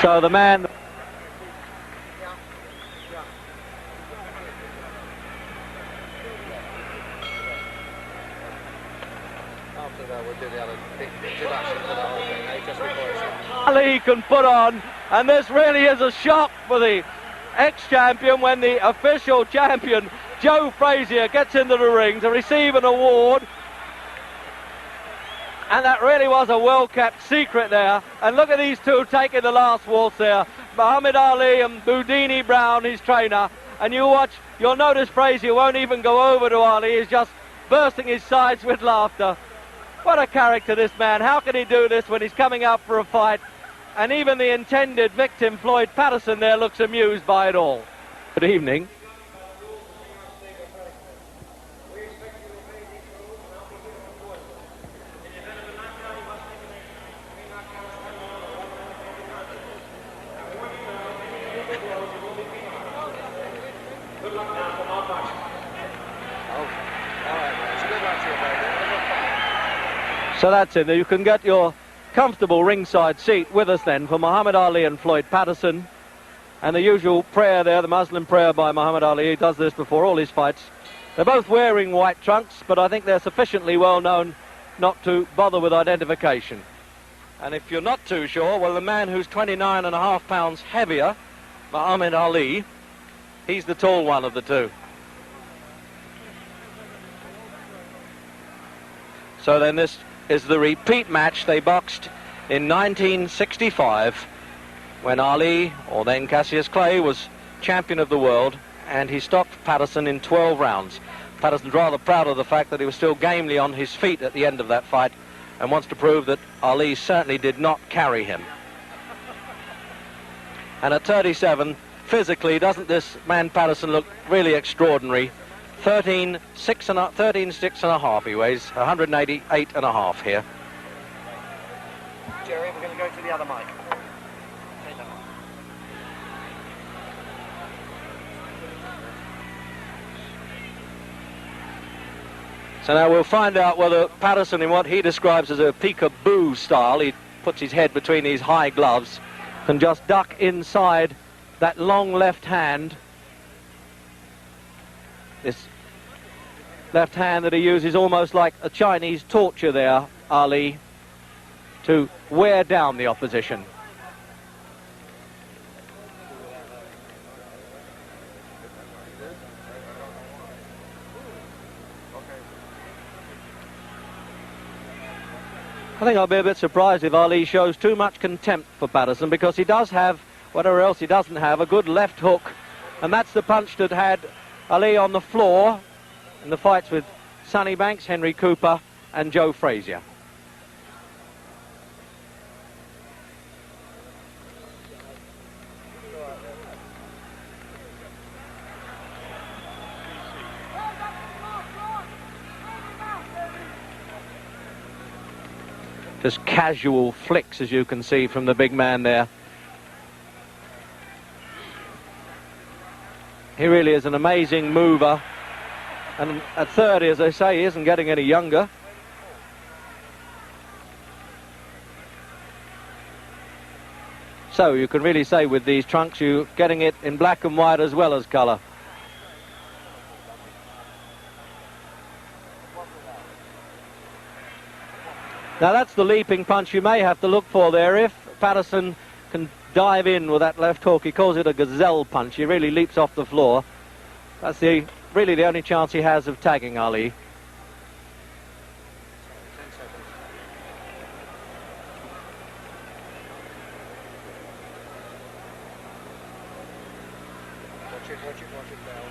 So the man... Ali can put on, and this really is a shock for the ex-champion when the official champion, Joe Frazier, gets into the ring to receive an award. And that really was a well-kept secret there. And look at these two taking the last waltz there. Muhammad Ali and Boudini Brown, his trainer. And you watch, you'll notice Frazier won't even go over to Ali. He's just bursting his sides with laughter. What a character, this man. How can he do this when he's coming out for a fight? And even the intended victim, Floyd Patterson, there looks amused by it all. Good evening. So that's it. You can get your comfortable ringside seat with us then for Muhammad Ali and Floyd Patterson. And the usual prayer there, the Muslim prayer by Muhammad Ali. He does this before all his fights. They're both wearing white trunks, but I think they're sufficiently well known not to bother with identification. And if you're not too sure, well, the man who's 29.5 pounds heavier, Muhammad Ali, he's the tall one of the two. So then this is the repeat match. They boxed in 1965 when Ali, or then Cassius Clay, was champion of the world, and he stopped Patterson in 12 rounds. Patterson's rather proud of the fact that he was still gamely on his feet at the end of that fight and wants to prove that Ali certainly did not carry him. And at 37, physically, doesn't this man Patterson look really extraordinary? 13.6 and a half he weighs, 188.5 here. Jerry, we're going to go to the other mic. So now we'll find out whether Patterson, in what he describes as a peekaboo style, he puts his head between these high gloves, can just duck inside that long left hand. This left hand that he uses almost like a Chinese torture there, Ali, to wear down the opposition. I think I'll be a bit surprised if Ali shows too much contempt for Patterson, because he does have, whatever else he doesn't have, a good left hook, and that's the punch that had Ali on the floor in the fights with Sonny Banks, Henry Cooper and Joe Frazier. Just casual flicks, as you can see from the big man there. He really is an amazing mover. And at 30, as I say, he isn't getting any younger. So you can really say with these trunks, you're getting it in black and white as well as colour. Now that's the leaping punch you may have to look for there. If Patterson can dive in with that left hook, he calls it a gazelle punch. He really leaps off the floor. That's really the only chance he has of tagging Ali. Watch it down.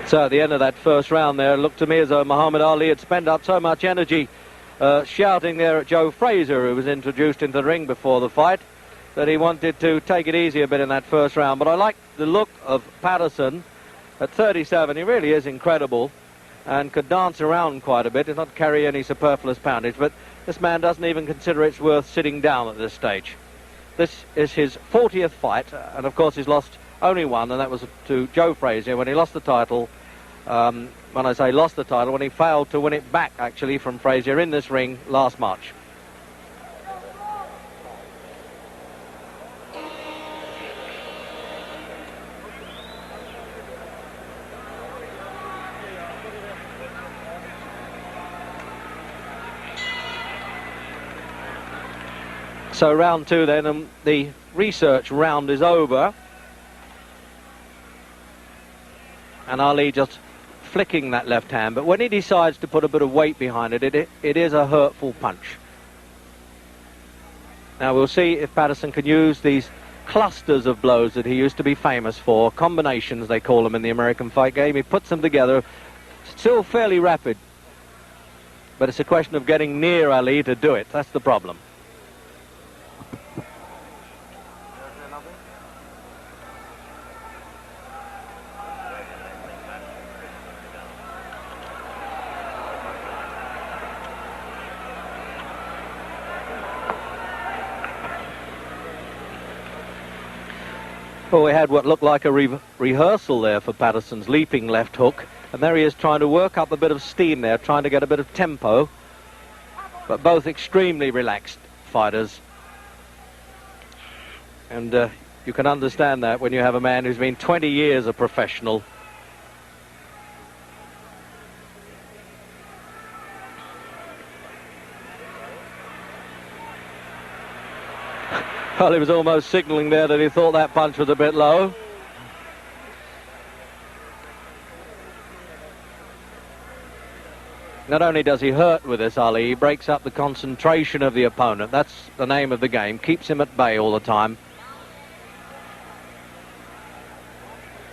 So at the end of that first round there, it looked to me as though Muhammad Ali had spent up so much energy shouting there at Joe Frazier, who was introduced into the ring before the fight, that he wanted to take it easy a bit in that first round. But I like the look of Patterson at 37. He really is incredible and could dance around quite a bit. Does not carry any superfluous poundage, but this man doesn't even consider it's worth sitting down at this stage. This is his 40th fight, and of course he's lost only one, and that was to Joe Frazier when he lost the title. When I say lost the title, when he failed to win it back, actually, from Frazier in this ring last March. So round two then, and the research round is over. And Ali just flicking that left hand, but when he decides to put a bit of weight behind it, it is a hurtful punch. Now we'll see if Patterson can use these clusters of blows that he used to be famous for, combinations they call them in the American fight game. He puts them together, still fairly rapid, but it's a question of getting near Ali to do it. That's the problem. Well, we had what looked like a rehearsal there for Patterson's leaping left hook, and there he is trying to work up a bit of steam there, trying to get a bit of tempo, but both extremely relaxed fighters. And you can understand that when you have a man who's been 20 years a professional. Well, he was almost signalling there that he thought that punch was a bit low. Not only does he hurt with this, Ali, he breaks up the concentration of the opponent. That's the name of the game. Keeps him at bay all the time.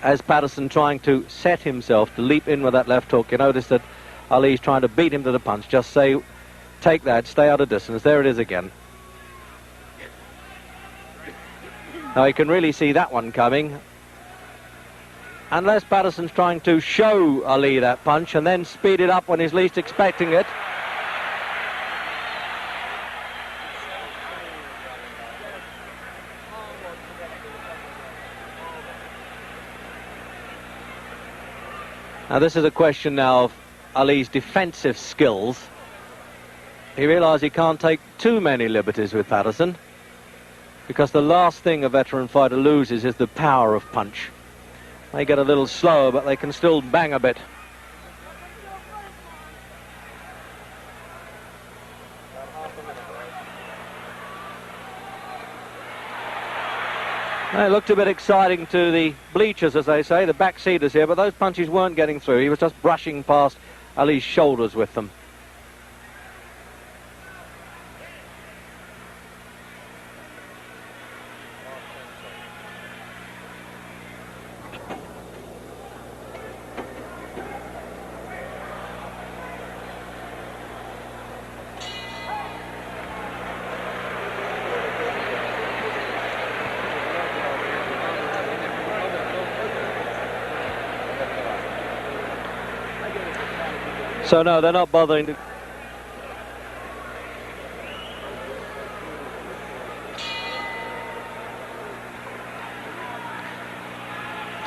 As Patterson trying to set himself to leap in with that left hook, you notice that Ali's trying to beat him to the punch. Just say, take that, stay out of distance. There it is again. Now you can really see that one coming. Unless Patterson's trying to show Ali that punch and then speed it up when he's least expecting it. Now this is a question now of Ali's defensive skills. He realised he can't take too many liberties with Patterson, because the last thing a veteran fighter loses is the power of punch. They get a little slower, but they can still bang a bit. It looked a bit exciting to the bleachers, as they say, the backseaters here, but those punches weren't getting through. He was just brushing past Ali's shoulders with them. So no, they're not bothering to...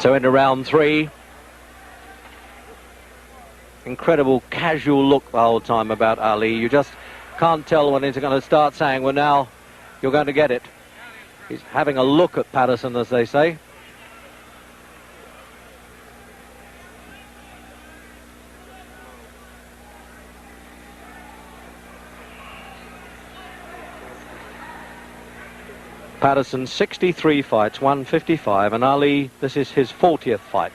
So into round three. Incredible casual look the whole time about Ali. You just can't tell when he's going to start saying, well, now you're going to get it. He's having a look at Patterson, as they say. Patterson 63 fights, 155, and Ali, this is his 40th fight.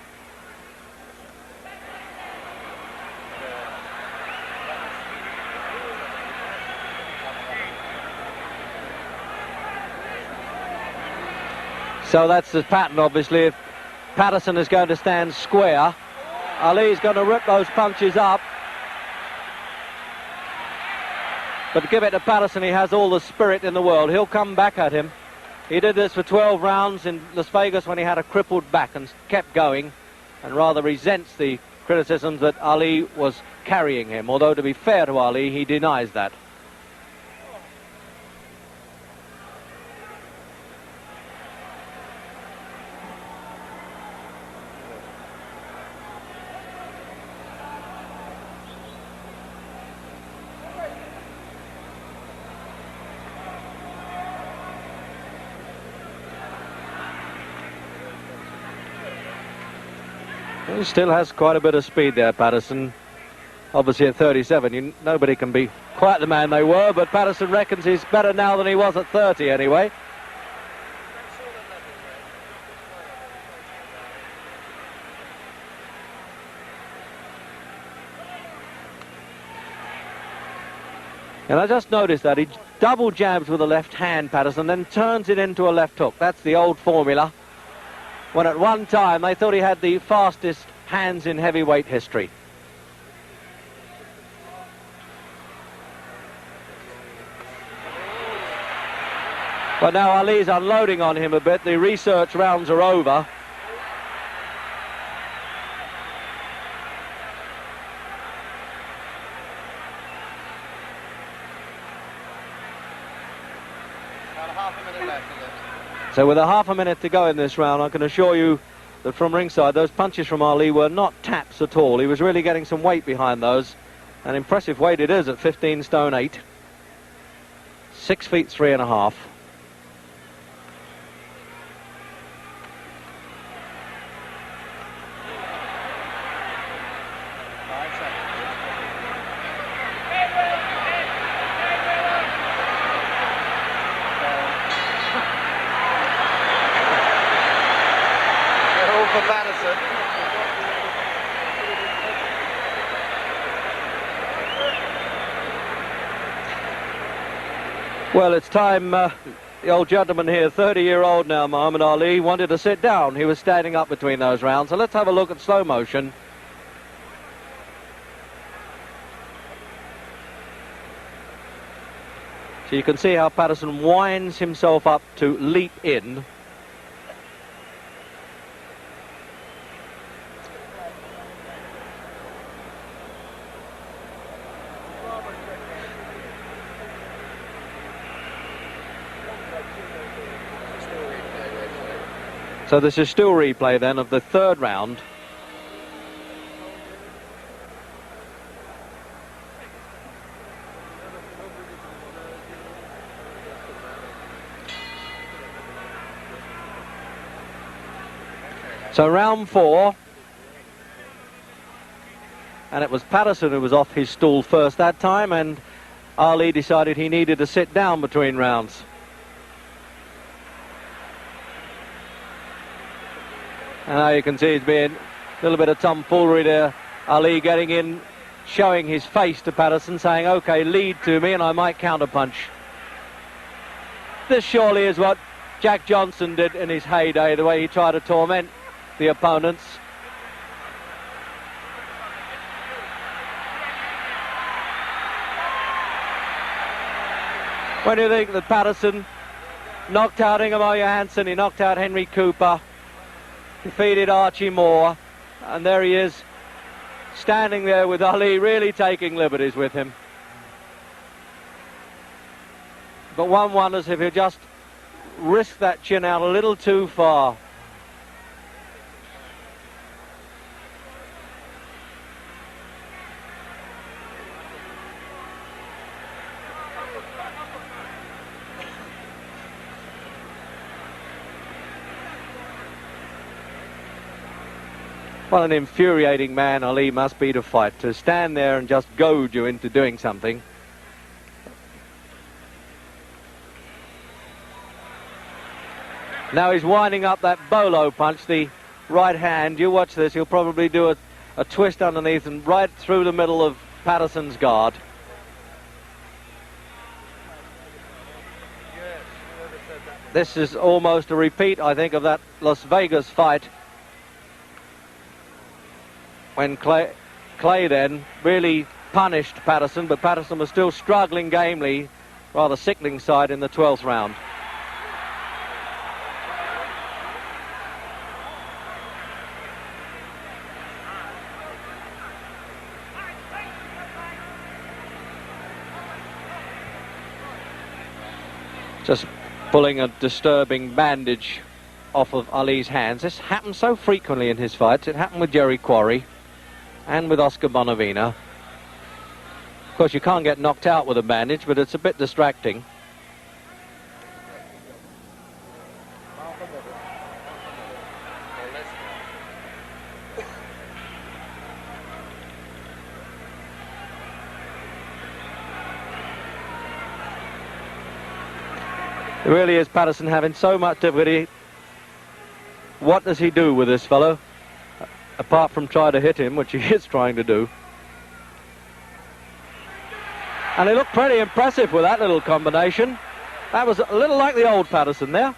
So that's the pattern, obviously. If Patterson is going to stand square, Ali's going to rip those punches up. But give it to Patterson, he has all the spirit in the world. He'll come back at him. He did this for 12 rounds in Las Vegas when he had a crippled back and kept going, and rather resents the criticisms that Ali was carrying him. Although, to be fair to Ali, he denies that. He still has quite a bit of speed there, Patterson. Obviously at 37, nobody can be quite the man they were, but Patterson reckons he's better now than he was at 30 anyway. And I just noticed that he double jabs with the left hand, Patterson, then turns it into a left hook. That's the old formula, when at one time they thought he had the fastest hands in heavyweight history. But now Ali's unloading on him a bit. The research rounds are over. About half a minute left, is it? So with a half a minute to go in this round, I can assure you that from ringside, those punches from Ali were not taps at all. He was really getting some weight behind those. An impressive weight it is at 15 stone 8. 6 feet 3.5. For Patterson. Well, it's time. The old gentleman here, 30-year-old now, Muhammad Ali, wanted to sit down. He was standing up between those rounds. So let's have a look at slow motion. So you can see how Patterson winds himself up to leap in. So this is still replay then of the third round. So round 4, and it was Patterson who was off his stool first that time, and Ali decided he needed to sit down between rounds. And now you can see it's been a little bit of tomfoolery there. Ali getting in, showing his face to Patterson, saying, okay, lead to me and I might counterpunch. This surely is what Jack Johnson did in his heyday, the way he tried to torment the opponents. When you think that Patterson knocked out Ingemar Johansson, he knocked out Henry Cooper, defeated Archie Moore, and there he is, standing there with Ali, really taking liberties with him. But one wonders if he'll just risk that chin out a little too far. What an infuriating man Ali must be to fight, to stand there and just goad you into doing something. Now he's winding up that bolo punch, the right hand. You watch this, he'll probably do a twist underneath and right through the middle of Patterson's guard. Yes, whoever said that. This is almost a repeat, I think, of that Las Vegas fight when Clay then really punished Patterson, but Patterson was still struggling gamely, rather sickening side in the 12th round. Just pulling a disturbing bandage off of Ali's hands. This happens so frequently in his fights. It happened with Jerry Quarry and with Oscar Bonavina. Of course, you can't get knocked out with a bandage, but it's a bit distracting. It really is Patterson having so much difficulty. What does he do with this fellow? Apart from try to hit him, which he is trying to do. And he looked pretty impressive with that little combination. That was a little like the old Patterson there.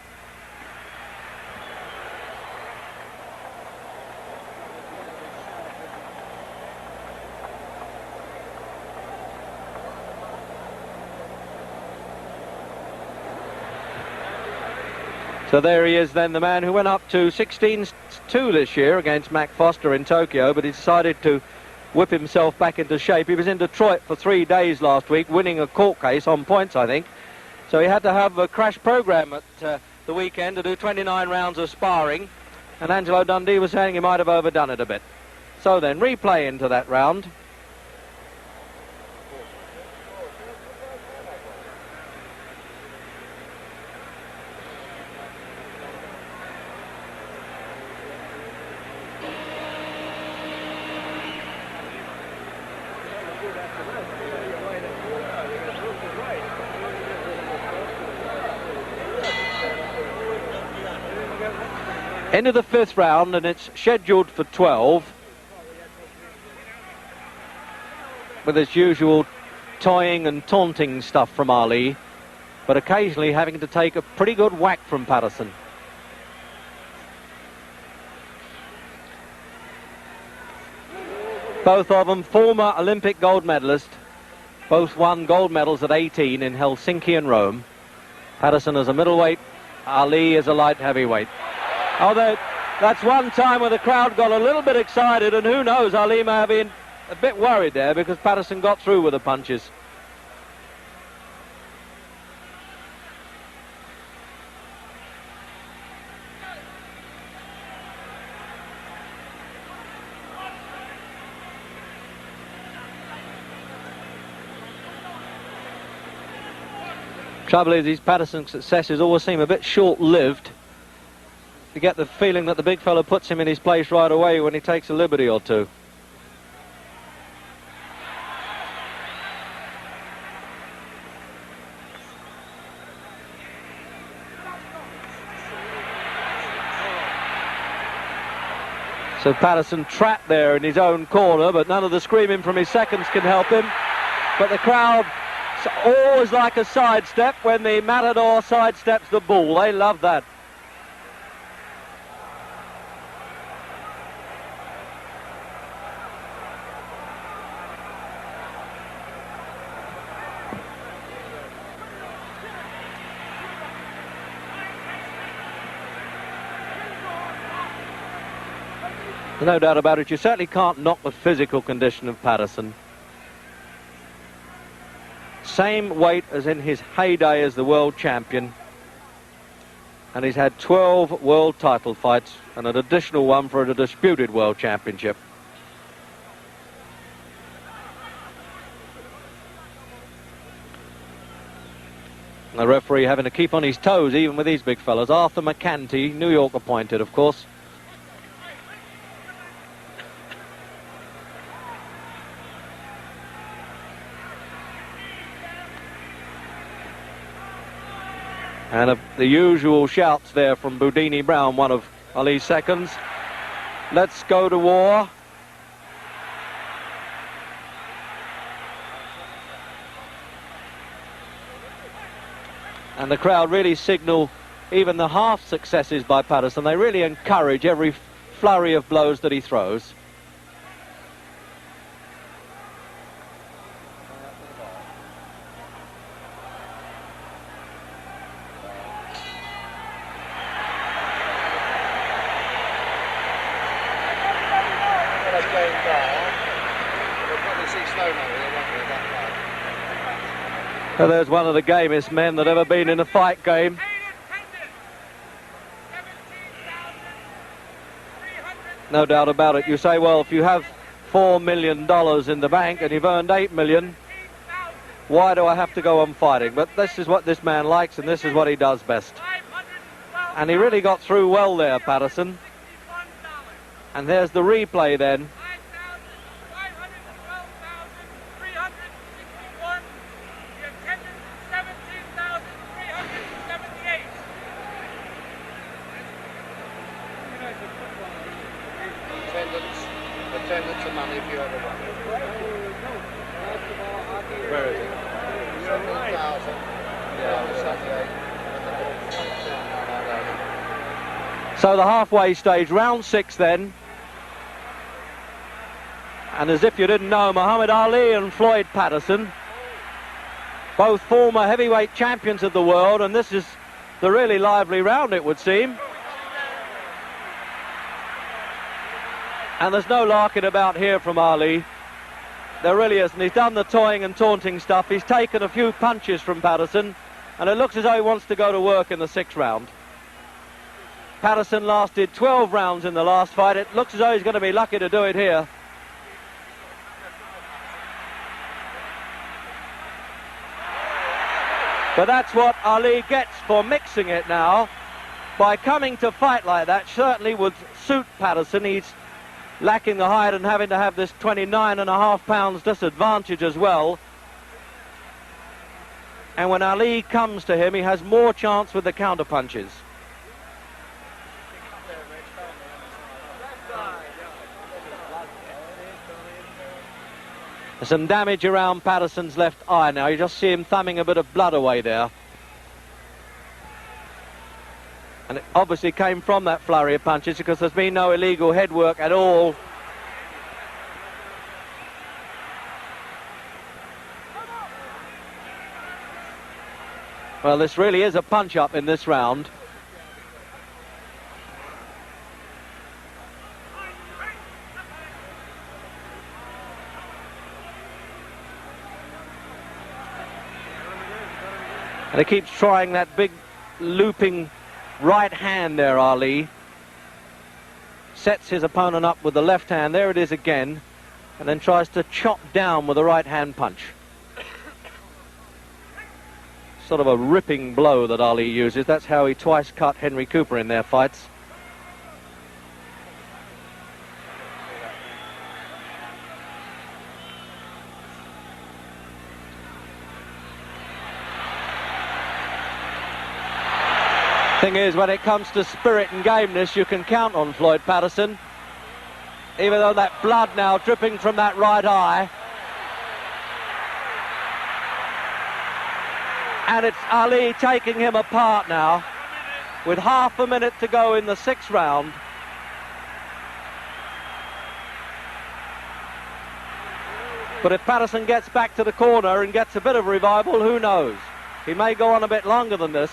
So there he is then, the man who went up to 16-2 this year against Mac Foster in Tokyo, but he decided to whip himself back into shape. He was in Detroit for 3 days last week, winning a court case on points, I think. So he had to have a crash program at the weekend to do 29 rounds of sparring, and Angelo Dundee was saying he might have overdone it a bit. So then, replay into that round. Into the 5th round, and it's scheduled for 12, with its usual toying and taunting stuff from Ali, but occasionally having to take a pretty good whack from Patterson. Both of them former Olympic gold medalists, both won gold medals at 18 in Helsinki and Rome. Patterson as a middleweight, Ali as a light heavyweight. Although that's one time where the crowd got a little bit excited, and who knows, Ali may have been a bit worried there because Patterson got through with the punches. Trouble is, these Patterson successes always seem a bit short-lived. You get the feeling that the big fella puts him in his place right away when he takes a liberty or two. So Patterson trapped there in his own corner, but none of the screaming from his seconds can help him. But the crowd always like a sidestep when the matador sidesteps the bull. They love that. No doubt about it, you certainly can't knock the physical condition of Patterson. Same weight as in his heyday as the world champion. And he's had 12 world title fights and an additional one for a disputed world championship. And the referee having to keep on his toes even with these big fellas. Arthur McCanty, New York appointed, of course. And the usual shouts there from Boudini Brown, one of Ali's seconds. Let's go to war. And the crowd really signal even the half successes by Patterson. They really encourage every flurry of blows that he throws. So there's one of the gamest men that ever been in a fight game. No doubt about it. You say, well, if you have $4 million in the bank and you've earned $8 million, why do I have to go on fighting? But this is what this man likes, and this is what he does best. And he really got through well there, Patterson. And there's the replay then. Attendance and money if you ever won. Where is it? 7,000. So the halfway stage, round 6 then. And as if you didn't know, Muhammad Ali and Floyd Patterson, both former heavyweight champions of the world, and this is the really lively round, it would seem. And there's no larking about here from Ali. There really isn't. He's done the toying and taunting stuff. He's taken a few punches from Patterson, and it looks as though he wants to go to work in the 6th round. Patterson lasted 12 rounds in the last fight. It looks as though he's going to be lucky to do it here. But that's what Ali gets for mixing it now. By coming to fight like that, certainly would suit Patterson. He's lacking the height and having to have this 29.5 pounds disadvantage as well. And when Ali comes to him, he has more chance with the counter punches. There's some damage around Patterson's left eye now. You just see him thumbing a bit of blood away there. And it obviously came from that flurry of punches because there's been no illegal head work at all. Well, this really is a punch-up in this round. And he keeps trying that big looping right hand there, Ali. Sets his opponent up with the left hand. There it is again. And then tries to chop down with the right hand punch. Sort of a ripping blow that Ali uses. That's how he twice cut Henry Cooper in their fights. Thing is, when it comes to spirit and gameness, you can count on Floyd Patterson. Even though that blood now dripping from that right eye. And it's Ali taking him apart now, with half a minute to go in the 6th round. But if Patterson gets back to the corner and gets a bit of revival, who knows? He may go on a bit longer than this.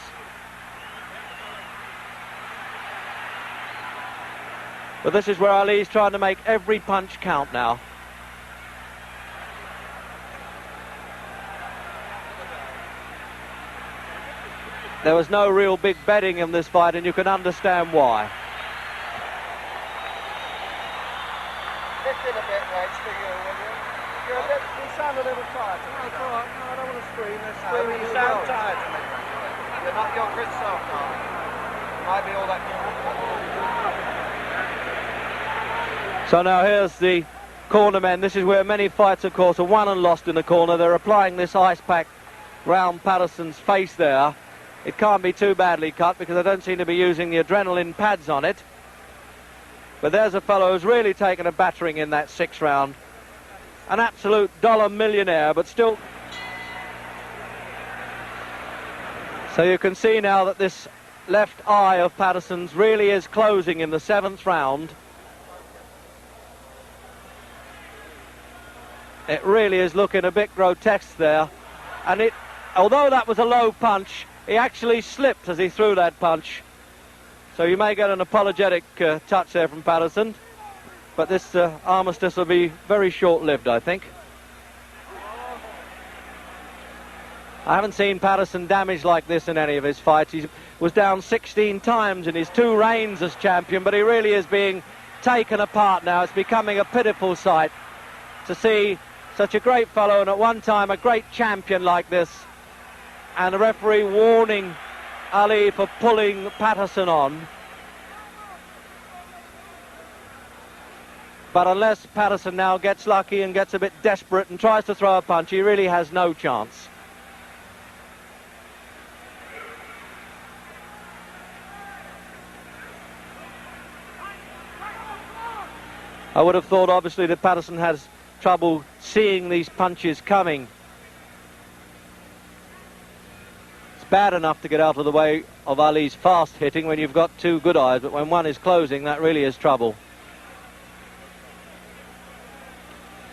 But this is where Ali's trying to make every punch count now. There was no real big betting in this fight, and you can understand why. Lift it a bit, Reg, for you, will you? You sound a little tired. No, it's all right. No, I don't want to scream. You sound tired to me. You're not your good self, darling. Might be all that. So now here's the corner men. This is where many fights, of course, are won and lost in the corner. They're applying this ice pack round Patterson's face there. It can't be too badly cut because they don't seem to be using the adrenaline pads on it. But there's a fellow who's really taken a battering in that 6th round. An absolute dollar millionaire, but still. So you can see now that this left eye of Patterson's really is closing in the 7th round. It really is looking a bit grotesque there. And although that was a low punch, he actually slipped as he threw that punch. So you may get an apologetic touch there from Patterson. But this armistice will be very short-lived, I think. I haven't seen Patterson damaged like this in any of his fights. He was down 16 times in his 2 reigns as champion, but he really is being taken apart now. It's becoming a pitiful sight to see such a great fellow and at one time a great champion like this, and the referee warning Ali for pulling Patterson on. But unless Patterson now gets lucky and gets a bit desperate and tries to throw a punch, he really has no chance. I would have thought, obviously, that Patterson has trouble seeing these punches coming. It's bad enough to get out of the way of Ali's fast hitting when you've got 2 good eyes, but when one is closing, that really is trouble.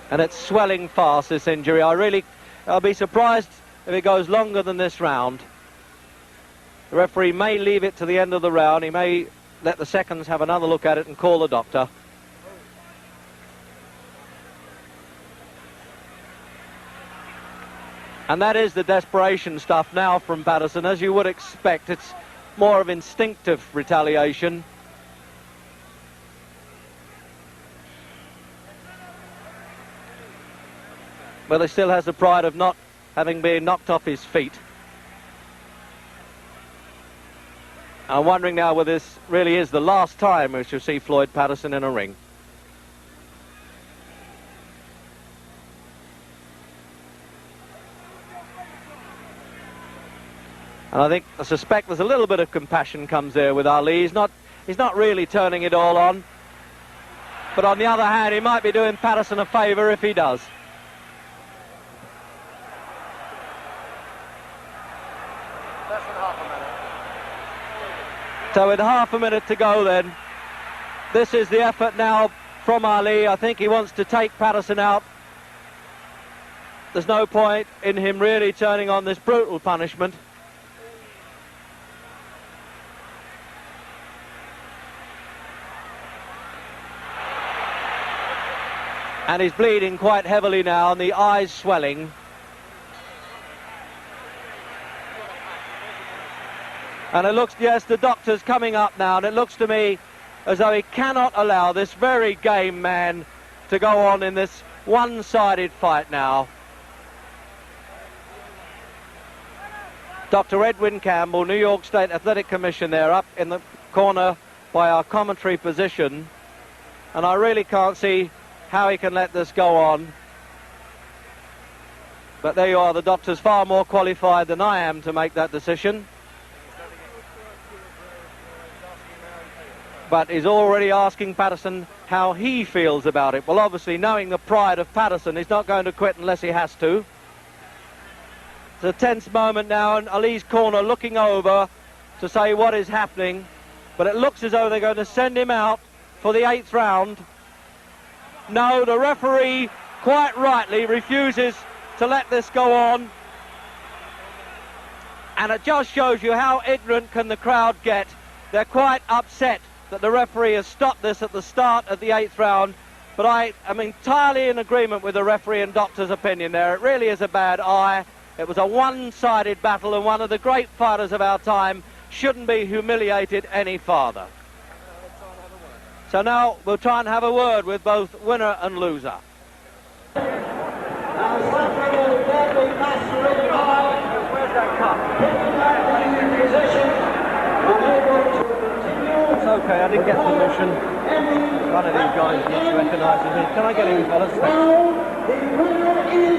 And it's swelling fast, this injury. I'll be surprised if it goes longer than this round. The referee may leave it to the end of the round. He may let the seconds have another look at it and call the doctor. And that is the desperation stuff now from Patterson. As you would expect, it's more of instinctive retaliation. But he still has the pride of not having been knocked off his feet. I'm wondering now whether this really is the last time we shall see Floyd Patterson in a ring. And I suspect there's a little bit of compassion comes there with Ali. He's not really turning it all on. But on the other hand, he might be doing Patterson a favour if he does. Less than half a minute. So with half a minute to go then, this is the effort now from Ali. I think he wants to take Patterson out. There's no point in him really turning on this brutal punishment. And he's bleeding quite heavily now, and the eyes swelling. And it looks, yes, the doctor's coming up now, and it looks to me as though he cannot allow this very game man to go on in this one-sided fight now. Dr. Edwin Campbell, New York State Athletic Commission there, up in the corner by our commentary position. And I really can't see how he can let this go on. But there you are, the doctor's far more qualified than I am to make that decision. But he's already asking Patterson how he feels about it. Well, obviously, knowing the pride of Patterson, he's not going to quit unless he has to. It's a tense moment now, and Ali's corner looking over to say what is happening. But it looks as though they're going to send him out for the 8th round. No, the referee, quite rightly, refuses to let this go on. And it just shows you how ignorant can the crowd get. They're quite upset that the referee has stopped this at the start of the 8th round. But I am entirely in agreement with the referee and doctor's opinion there. It really is a bad eye. It was a one-sided battle, and one of the great fighters of our time shouldn't be humiliated any farther. So now we'll try and have a word with both winner and loser. Where's that cup? It's okay, I didn't get permission. One of these guys recognises me. Can I get in, fellas? The winner is